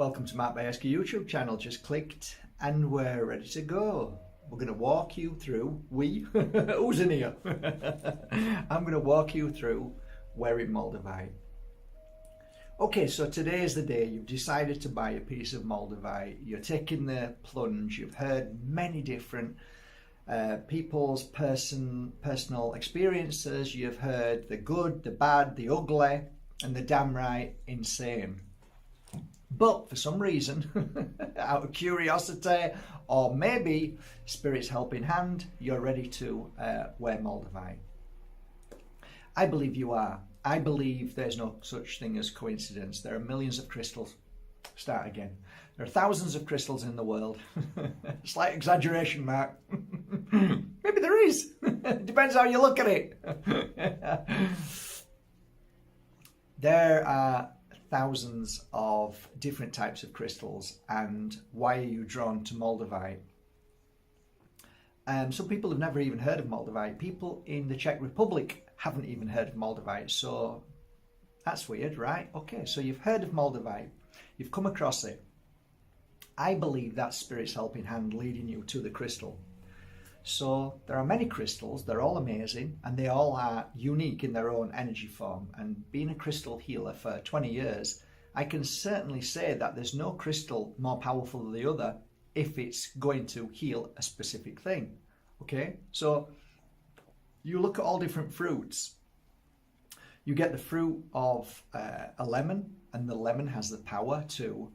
Welcome to Mark Bajerski YouTube channel. Just clicked and we're ready to go. We're going to walk you through, who's in here? I'm going to walk you through wearing Moldavite. Okay, so today is the day you've decided to buy a piece of Moldavite. You're taking the plunge. You've heard many different people's personal experiences. You've heard the good, the bad, the ugly, and the damn right insane. But for some reason, out of curiosity, or maybe Spirit's helping hand, you're ready to wear Moldavite. I believe you are. I believe there's no such thing as coincidence. There are millions of crystals. Start again. There are thousands of crystals in the world. Slight exaggeration, Mark. Maybe there is. Depends how you look at it. There are thousands of different types of crystals, and why are you drawn to Moldavite? Some people have never even heard of Moldavite. People in the Czech Republic haven't even heard of Moldavite, so that's weird, right? Okay, so you've heard of Moldavite, you've come across it. I believe that's Spirit's helping hand leading you to the crystal. So there are many crystals, they're all amazing, and they all are unique in their own energy form. And being a crystal healer for 20 years, I can certainly say that there's no crystal more powerful than the other if it's going to heal a specific thing. Okay, so you look at all different fruits. You get the fruit of a lemon, and the lemon has the power to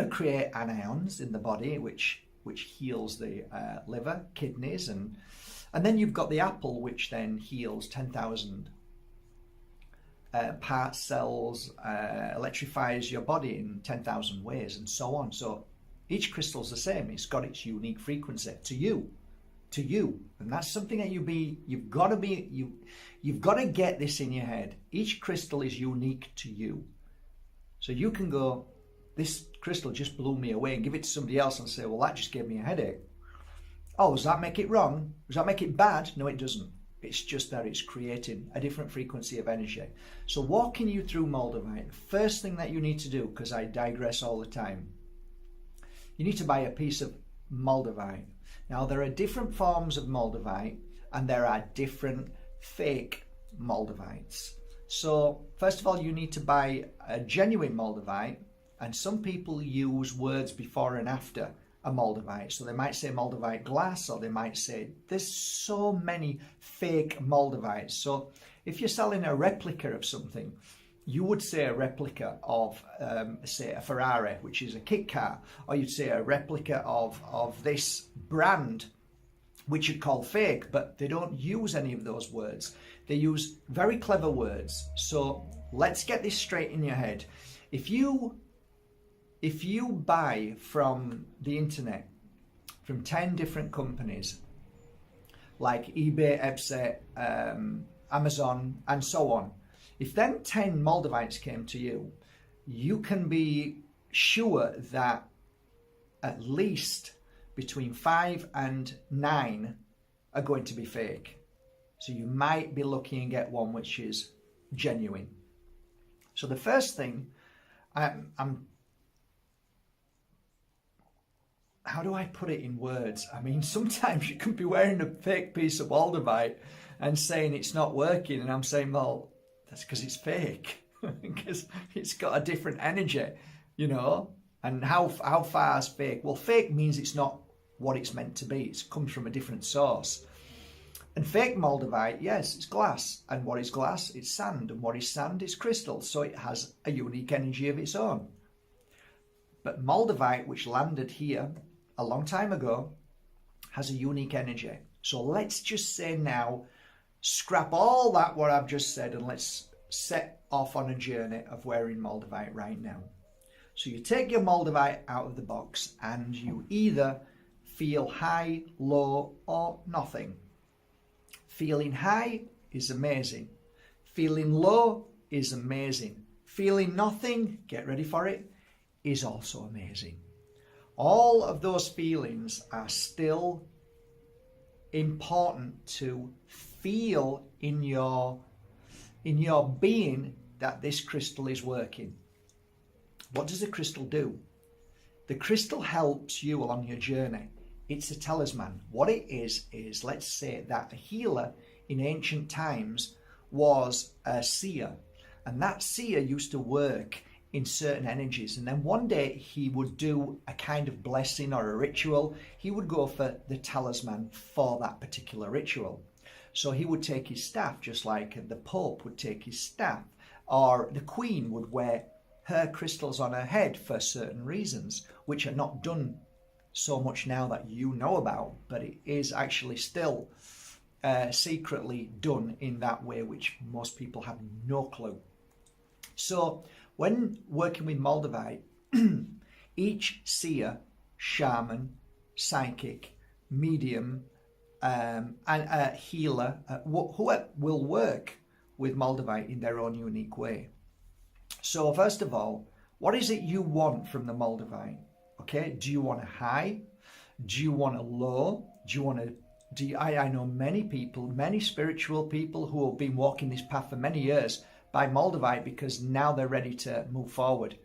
create anions in the body, which heals the liver, kidneys, and then you've got the apple, which then heals 10,000 parts, cells, electrifies your body in 10,000 ways, and so on. So each crystal's the same. It's got its unique frequency to you, and that's something that you've got to get this in your head. Each crystal is unique to you, so you can go, this crystal just blew me away, and give it to somebody else and say, well, that just gave me a headache. Oh, does that make it wrong? Does that make it bad? No, it doesn't. It's just that it's creating a different frequency of energy. So walking you through Moldavite, the first thing that you need to do, because I digress all the time, you need to buy a piece of Moldavite. Now, there are different forms of Moldavite, and there are different fake Moldavites. So first of all, you need to buy a genuine Moldavite. And some people use words before and after a Moldavite. So they might say Moldavite glass, or they might say, there's so many fake Moldavites. So if you're selling a replica of something, you would say a replica of, say, a Ferrari, which is a kit car, or you'd say a replica of this brand, which you'd call fake, but they don't use any of those words. They use very clever words. So let's get this straight in your head. If you buy from the internet, from 10 different companies, like eBay, Etsy, Amazon, and so on, if then 10 Moldavites came to you, you can be sure that at least between 5 and 9 are going to be fake. So you might be lucky and get one which is genuine. So the first thing, how do I put it in words? I mean, sometimes you can be wearing a fake piece of Moldavite and saying it's not working, and I'm saying, well, that's because it's fake, because it's got a different energy, you know. And how far is fake? Well, fake means it's not what it's meant to be. It comes from a different source. And fake Moldavite, yes, it's glass. And what is glass? It's sand. And what is sand? It's crystal. So it has a unique energy of its own. But Moldavite, which landed here a long time ago, has a unique energy. So let's just say now, scrap all that what I've just said, and let's set off on a journey of wearing Moldavite right now. So you take your Moldavite out of the box, and you either feel high, low, or nothing. Feeling high is amazing. Feeling low is amazing. Feeling nothing, get ready for it, is also amazing. All of those feelings are still important to feel in your being that this crystal is working. What does the crystal do? The crystal helps you along your journey. It's a talisman. What it is let's say that a healer in ancient times was a seer, and that seer used to work in certain energies, and then one day he would do a kind of blessing or a ritual. He would go for the talisman for that particular ritual. So he would take his staff, just like the Pope would take his staff, or the Queen would wear her crystals on her head for certain reasons, which are not done so much now that you know about, but it is actually still secretly done in that way, which most people have no clue. So when working with Moldavite, each seer, shaman, psychic, medium, and a healer who will work with Moldavite in their own unique way. So first of all, what is it you want from the Moldavite? Okay, do you want a high? Do you want a low? Do you want to? I know many people, many spiritual people who have been walking this path for many years by Moldavite because now they're ready to move forward.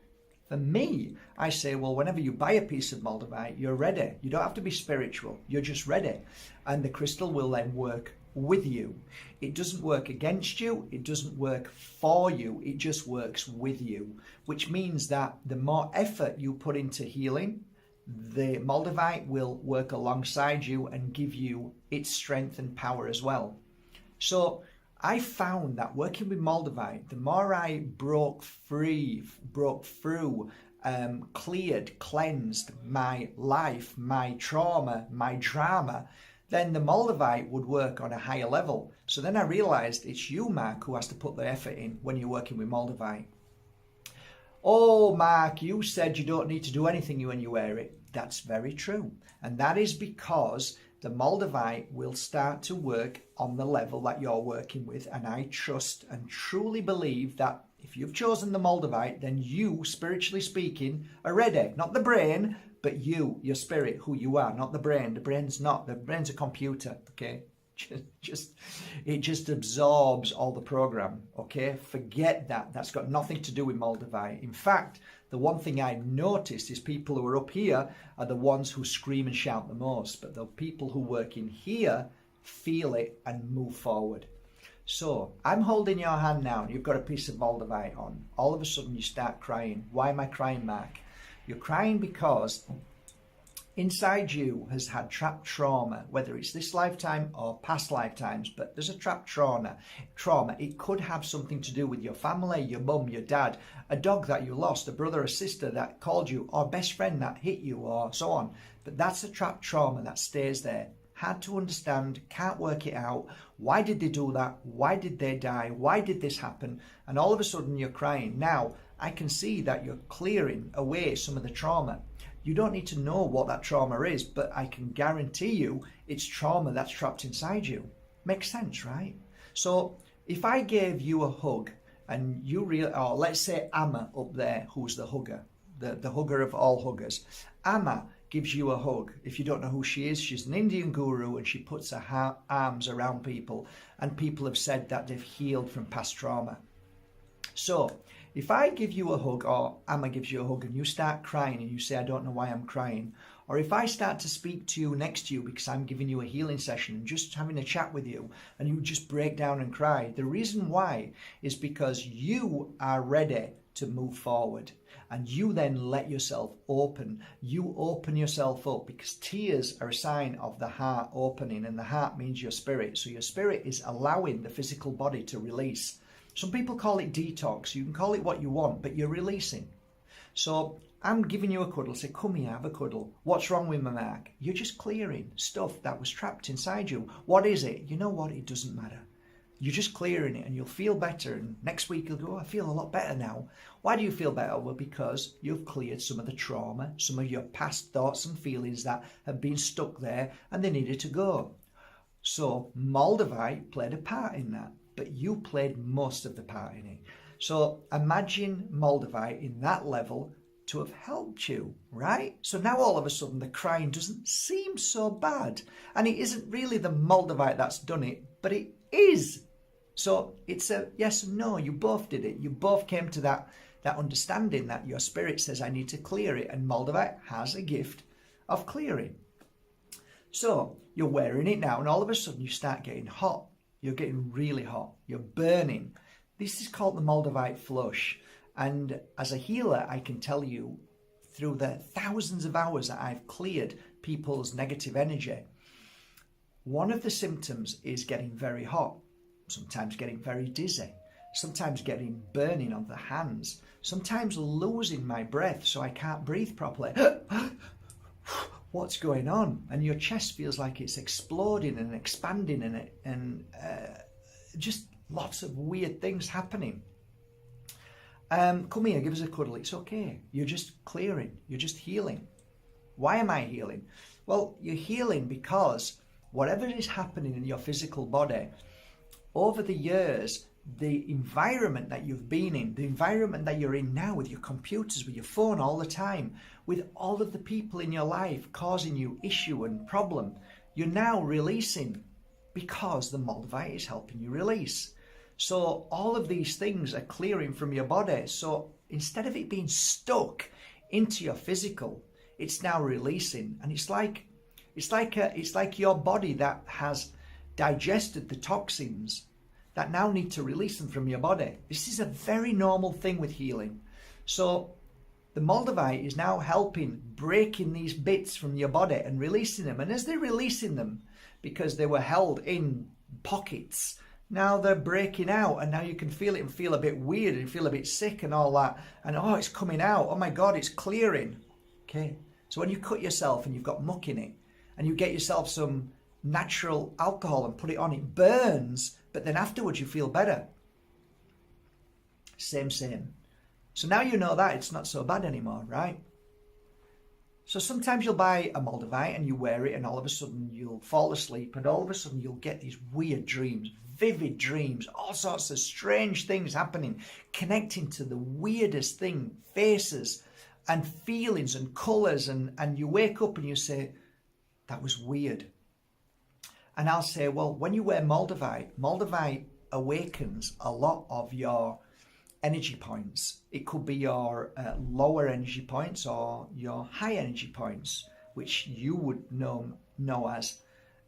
For me, I say, well, whenever you buy a piece of Moldavite, you're ready. You don't have to be spiritual. You're just ready. And the crystal will then work with you. It doesn't work against you. It doesn't work for you. It just works with you, which means that the more effort you put into healing, the Moldavite will work alongside you and give you its strength and power as well. So I found that working with Moldavite, the more I broke through, cleared, cleansed my life, my trauma, my drama, then the Moldavite would work on a higher level. So then I realized it's you, Mark, who has to put the effort in when you're working with Moldavite. Oh, Mark, you said you don't need to do anything when you wear it. That's very true. And that is because the Moldavite will start to work on the level that you're working with. And I trust and truly believe that if you've chosen the Moldavite, then you, spiritually speaking, are ready. Not the brain, but you, your spirit, who you are, not the brain. The brain's not. The brain's a computer, okay? It just absorbs all the program, okay? Forget that. That's got nothing to do with Moldavite. In fact, the one thing I noticed is people who are up here are the ones who scream and shout the most, but the people who work in here feel it and move forward. So I'm holding your hand now and you've got a piece of Moldavite on. All of a sudden you start crying. Why am I crying, Mark? You're crying because inside you has had trapped trauma, whether it's this lifetime or past lifetimes, but there's a trapped trauma. It could have something to do with your family, your mum, your dad, a dog that you lost, a brother or sister that called you, or best friend that hit you, or so on. But that's a trapped trauma that stays there. Hard to understand, can't work it out. Why did they do that? Why did they die? Why did this happen? And all of a sudden you're crying. Now, I can see that you're clearing away some of the trauma. You don't need to know what that trauma is, but I can guarantee you it's trauma that's trapped inside you. Makes sense, right? So if I gave you a hug and you or let's say Amma up there, who's the hugger, the hugger of all huggers. Amma gives you a hug. If you don't know who she is, she's an Indian guru and she puts her arms around people, and people have said that they've healed from past trauma. So if I give you a hug, or Amma gives you a hug, and you start crying and you say, I don't know why I'm crying, or if I start to speak to you next to you because I'm giving you a healing session and just having a chat with you, and you just break down and cry, the reason why is because you are ready to move forward. And you then let yourself open. You open yourself up, because tears are a sign of the heart opening, and the heart means your spirit. So your spirit is allowing the physical body to release. Some people call it detox. You can call it what you want, but you're releasing. So I'm giving you a cuddle. Say, come here, have a cuddle. What's wrong with my Mark? You're just clearing stuff that was trapped inside you. What is it? You know what? It doesn't matter. You're just clearing it and you'll feel better. And next week you'll go, I feel a lot better now. Why do you feel better? Well, because you've cleared some of the trauma, some of your past thoughts and feelings that have been stuck there and they needed to go. So Moldavite played a part in that, but you played most of the part in it. So imagine Moldavite in that level to have helped you, right? So now all of a sudden the crying doesn't seem so bad. And it isn't really the Moldavite that's done it, but it is. So it's a yes and no. You both did it. You both came to that that understanding that your spirit says, I need to clear it. And Moldavite has a gift of clearing. So you're wearing it now, and all of a sudden you start getting hot. You're getting really hot. You're burning. This is called the Moldavite flush. And as a healer, I can tell you through the thousands of hours that I've cleared people's negative energy, one of the symptoms is getting very hot, sometimes getting very dizzy, sometimes getting burning on the hands, sometimes losing my breath so I can't breathe properly. What's going on? And your chest feels like it's exploding and expanding in it, and just lots of weird things happening. Come here, give us a cuddle. It's okay. You're just clearing. You're just healing. Why am I healing? Well, you're healing because whatever is happening in your physical body, over the years, the environment that you've been in, the environment that you're in now with your computers, with your phone all the time, with all of the people in your life causing you issue and problem, you're now releasing because the Moldavite is helping you release. So all of these things are clearing from your body. So instead of it being stuck into your physical, it's now releasing. And it's like your body that has digested the toxins that now need to release them from your body. This is a very normal thing with healing. So the Moldavite is now helping breaking these bits from your body and releasing them. And as they're releasing them, because they were held in pockets, now they're breaking out, and now you can feel it and feel a bit weird and feel a bit sick and all that. And oh, it's coming out. Oh my God, it's clearing. Okay. So when you cut yourself and you've got muck in it, and you get yourself some natural alcohol and put it on, it burns, but then afterwards you feel better. Same. So now you know that it's not so bad anymore, right? So sometimes you'll buy a Moldavite and you wear it, and all of a sudden you'll fall asleep, and all of a sudden you'll get these weird dreams, vivid dreams, all sorts of strange things happening, connecting to the weirdest thing, faces and feelings and colours, and you wake up and you say, that was weird. And I'll say, well, when you wear Moldavite awakens a lot of your energy points. It could be your lower energy points or your high energy points, which you would know as,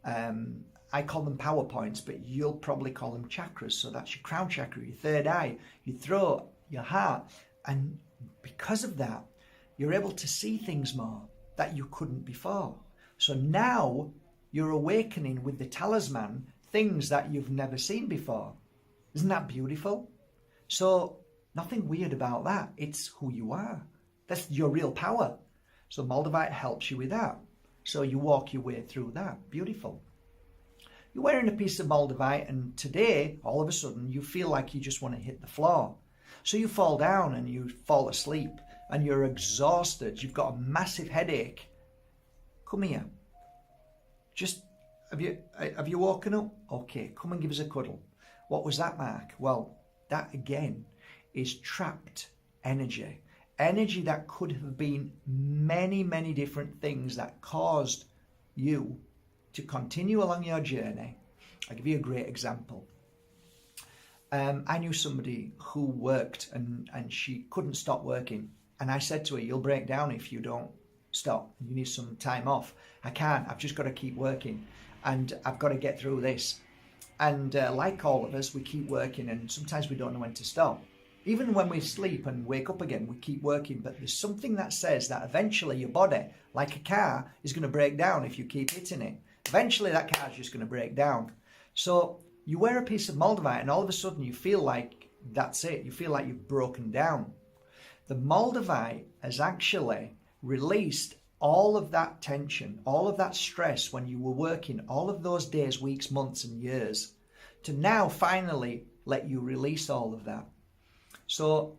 I call them power points, but you'll probably call them chakras. So that's your crown chakra, your third eye, your throat, your heart. And because of that, you're able to see things more that you couldn't before. So now you're awakening with the talisman things that you've never seen before. Isn't that beautiful? So nothing weird about that. It's who you are. That's your real power. So Moldavite helps you with that. So you walk your way through that. Beautiful. You're wearing a piece of Moldavite, and today, all of a sudden, you feel like you just want to hit the floor. So you fall down and you fall asleep, and you're exhausted. You've got a massive headache. Come here. Just, have you woken up? Okay, come and give us a cuddle. What was that, Mark? Well, that again is trapped energy. Energy that could have been many, many different things that caused you to continue along your journey. I'll give you a great example. I knew somebody who worked and she couldn't stop working. And I said to her, you'll break down if you don't stop. You need some time off. I can't. I've just got to keep working. And I've got to get through this. And like all of us, we keep working, and sometimes we don't know when to stop. Even when we sleep and wake up again, we keep working. But there's something that says that eventually your body, like a car, is going to break down if you keep hitting it. Eventually that car is just going to break down. So you wear a piece of Moldavite and all of a sudden you feel like that's it. You feel like you've broken down. The Moldavite has actually released all of that tension, all of that stress when you were working, all of those days, weeks, months and years, to now finally let you release all of that. So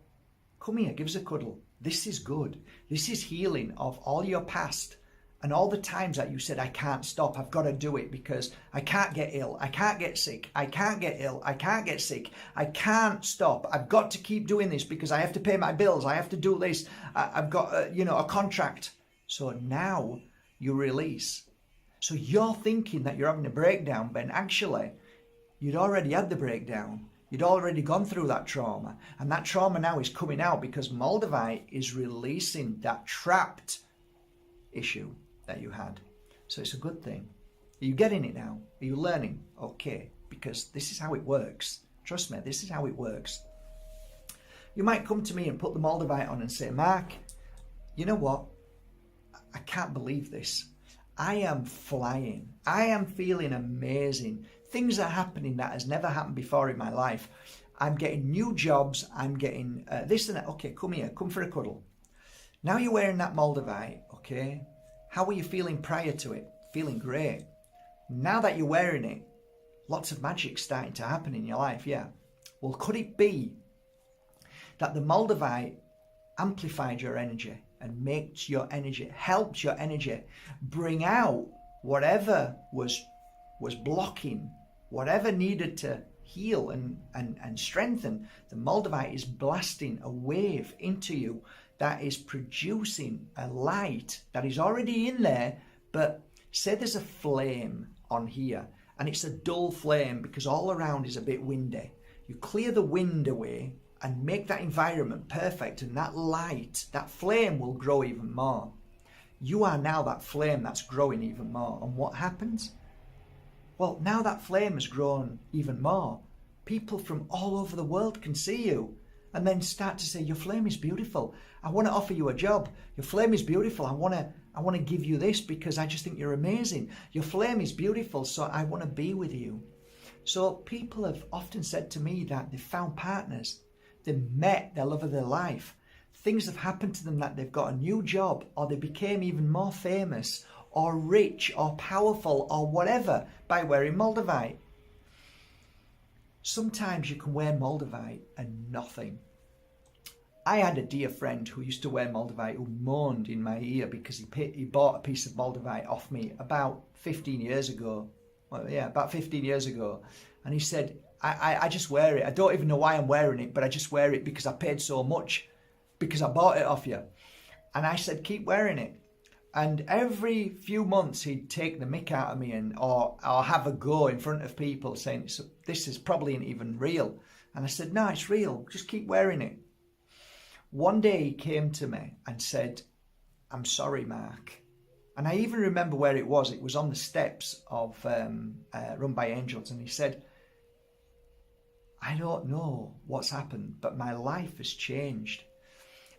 come here, give us a cuddle. This is good. This is healing of all your past and all the times that you said, I can't stop, I've got to do it because I can't get ill, I can't get sick, I can't get ill, I can't get sick, I can't stop, I've got to keep doing this because I have to pay my bills, I have to do this, I've got a contract. So now you release. So you're thinking that you're having a breakdown, but actually you'd already had the breakdown. You'd already gone through that trauma, and that trauma now is coming out because Moldavite is releasing that trapped issue that you had. So it's a good thing. Are you getting it now? Are you learning? Okay, because this is how it works. Trust me, this is how it works. You might come to me and put the Moldavite on and say, Mark, you know what? I can't believe this. I am flying. I am feeling amazing. Things are happening that has never happened before in my life. I'm getting new jobs. I'm getting this and that. Okay, come here. Come for a cuddle. Now you're wearing that Moldavite, okay? How were you feeling prior to it? Feeling great. Now that you're wearing it, lots of magic's starting to happen in your life, yeah. Well, could it be that the Moldavite amplified your energy and makes your energy, helped your energy bring out whatever was blocking, whatever needed to heal and strengthen? The Moldavite is blasting a wave into you that is producing a light that is already in there, but say there's a flame on here and it's a dull flame because all around is a bit windy. You clear the wind away and make that environment perfect, and that light, that flame will grow even more. You are now that flame that's growing even more. And what happens? Well, now that flame has grown even more. People from all over the world can see you and then start to say, your flame is beautiful. I want to offer you a job. Your flame is beautiful. I want to give you this because I just think you're amazing. Your flame is beautiful, so I want to be with you. So people have often said to me that they've found partners. They've met their love of their life. Things have happened to them that they've got a new job, or they became even more famous or rich or powerful or whatever by wearing Moldavite. Sometimes you can wear Moldavite and nothing. I had a dear friend who used to wear Moldavite who moaned in my ear because he bought a piece of Moldavite off me about 15 years ago. Well, yeah, about 15 years ago. And he said, I just wear it. I don't even know why I'm wearing it, but I just wear it because I paid so much because I bought it off you. And I said, keep wearing it. And every few months he'd take the mick out of me or have a go in front of people saying, this is probably not even real. And I said, no, it's real. Just keep wearing it. One day he came to me and said, I'm sorry, Mark. And I even remember where it was. It was on the steps of Run by Angels. And he said, I don't know what's happened, but my life has changed.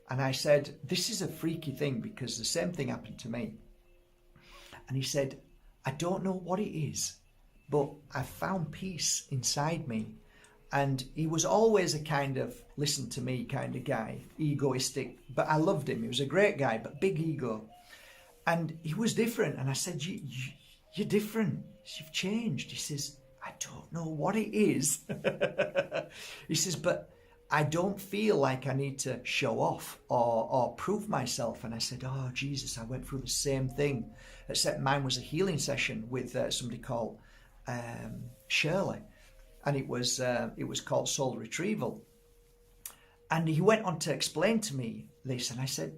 And I said, this is a freaky thing because the same thing happened to me. And he said, I don't know what it is, but I found peace inside me. And he was always a kind of listen to me kind of guy, egoistic, but I loved him. He was a great guy, but big ego. And he was different. And I said, you're different. You've changed. He says, I don't know what it is. He says, but I don't feel like I need to show off or prove myself. And I said, oh, Jesus, I went through the same thing, except mine was a healing session with somebody called Shirley. And it was called Soul Retrieval. And he went on to explain to me this. And I said,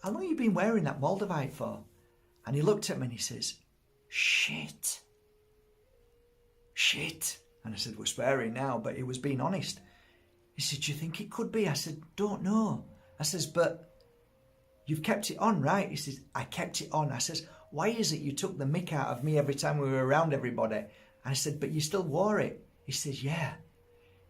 how long have you been wearing that Moldavite for? And he looked at me and he says, shit. And I said, we're swearing now, but he was being honest. He said, do you think it could be? I said, don't know. I says, but you've kept it on, right? He says, I kept it on. I says, why is it you took the mick out of me every time we were around everybody? And I said, but you still wore it. He says, yeah.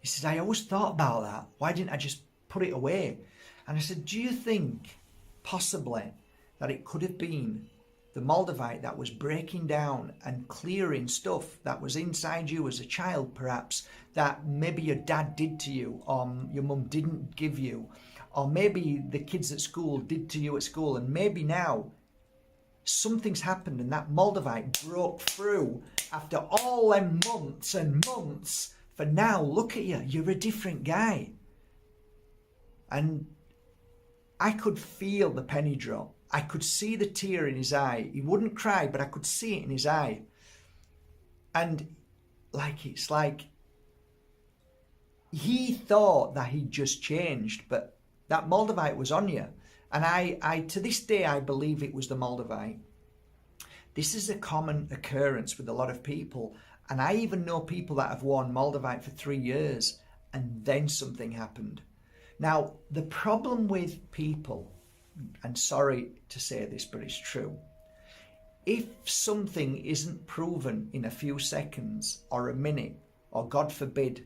He says, I always thought about that. Why didn't I just put it away? And I said, do you think possibly that it could have been the Moldavite that was breaking down and clearing stuff that was inside you as a child, perhaps, that maybe your dad did to you or your mum didn't give you, or maybe the kids at school did to you at school, and maybe now something's happened and that Moldavite broke through after all them months and months. For now, look at you, you're a different guy. And I could feel the penny drop. I could see the tear in his eye. He wouldn't cry, but I could see it in his eye. And it's like he thought that he'd just changed, but that Moldavite was on you. And I to this day, I believe it was the Moldavite. This is a common occurrence with a lot of people. And I even know people that have worn Moldavite for 3 years and then something happened. Now, the problem with people, and sorry to say this, but it's true, if something isn't proven in a few seconds or a minute, or God forbid,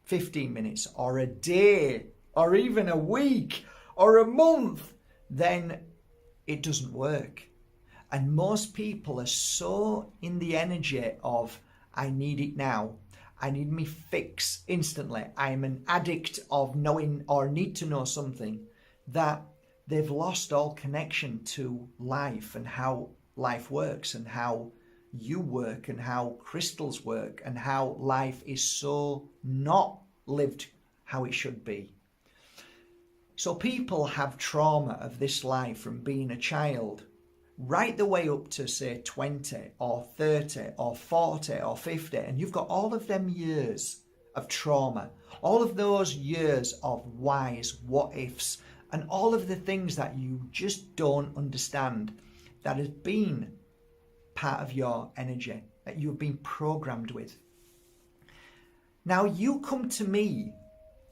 15 minutes or a day or even a week or a month, then it doesn't work. And most people are so in the energy of, I need it now. I need me fix instantly. I'm an addict of knowing or need to know something, that they've lost all connection to life and how life works and how you work and how crystals work and how life is so not lived how it should be. So people have trauma of this life from being a child right the way up to say 20 or 30 or 40 or 50, and you've got all of them years of trauma, all of those years of whys, what ifs, and all of the things that you just don't understand, that has been part of your energy, that you've been programmed with. Now you come to me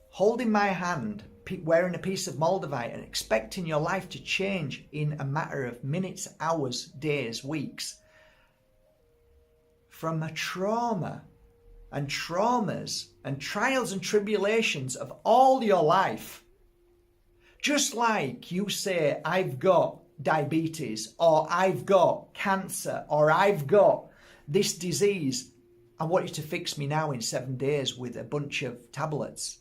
holding my hand, wearing a piece of Moldavite, and expecting your life to change in a matter of minutes, hours, days, weeks, from a trauma and traumas and trials and tribulations of all your life. Just like you say, I've got diabetes, or I've got cancer, or I've got this disease, I want you to fix me now in 7 days with a bunch of tablets.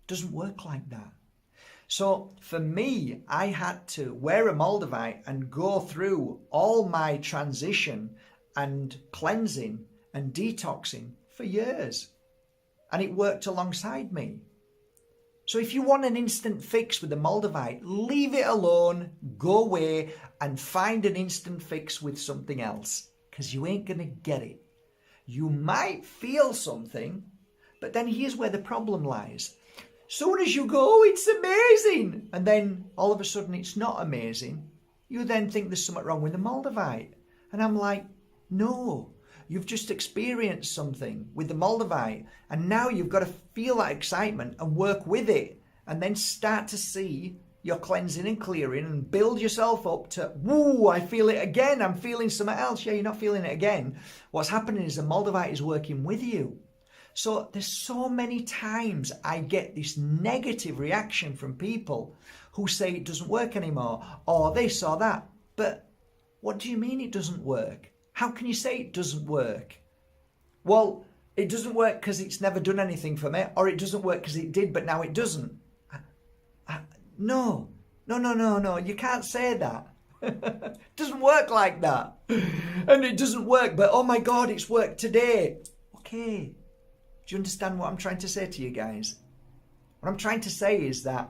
Doesn't work like that. So for me, I had to wear a Moldavite and go through all my transition and cleansing and detoxing for years. And it worked alongside me. So if you want an instant fix with the Moldavite, leave it alone, go away and find an instant fix with something else, because you ain't going to get it. You might feel something, but then here's where the problem lies. Soon as you go, oh, it's amazing, and then all of a sudden it's not amazing, you then think there's something wrong with the Moldavite. And I'm like, no, you've just experienced something with the Moldavite, and now you've got to feel that excitement and work with it, and then start to see your cleansing and clearing and build yourself up to, woo, I feel it again, I'm feeling something else. Yeah, you're not feeling it again. What's happening is the Moldavite is working with you. So there's so many times I get this negative reaction from people who say it doesn't work anymore, or this or that. But what do you mean it doesn't work? How can you say it doesn't work? Well, it doesn't work because it's never done anything for me, or it doesn't work because it did, but now it doesn't. No, you can't say that. It doesn't work like that. And it doesn't work, but oh my God, it's worked today. Okay. Do you understand what I'm trying to say to you guys? What I'm trying to say is that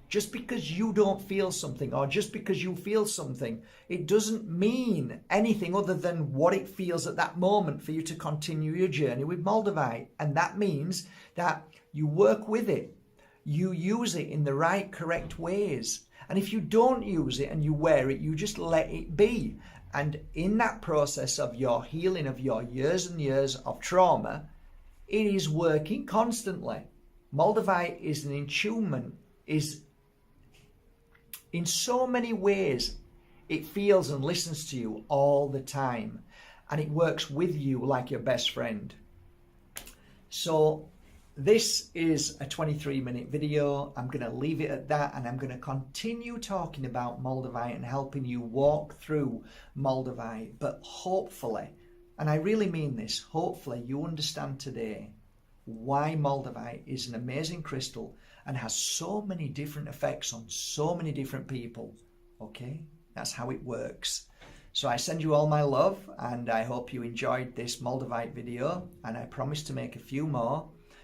just because you don't feel something, or just because you feel something, it doesn't mean anything other than what it feels at that moment for you to continue your journey with Moldavite. And that means that you work with it. You use it in the right, correct ways. And if you don't use it and you wear it, you just let it be. And in that process of your healing of your years and years of trauma, it is working constantly. Moldavite is an attunement, is in so many ways, it feels and listens to you all the time. And it works with you like your best friend. So this is a 23-minute video. I'm going to leave it at that, and I'm going to continue talking about Moldavite and helping you walk through Moldavite. But hopefully, and I really mean this, hopefully you understand today why Moldavite is an amazing crystal and has so many different effects on so many different people. Okay? That's how it works. So I send you all my love, and I hope you enjoyed this Moldavite video, and I promise to make a few more.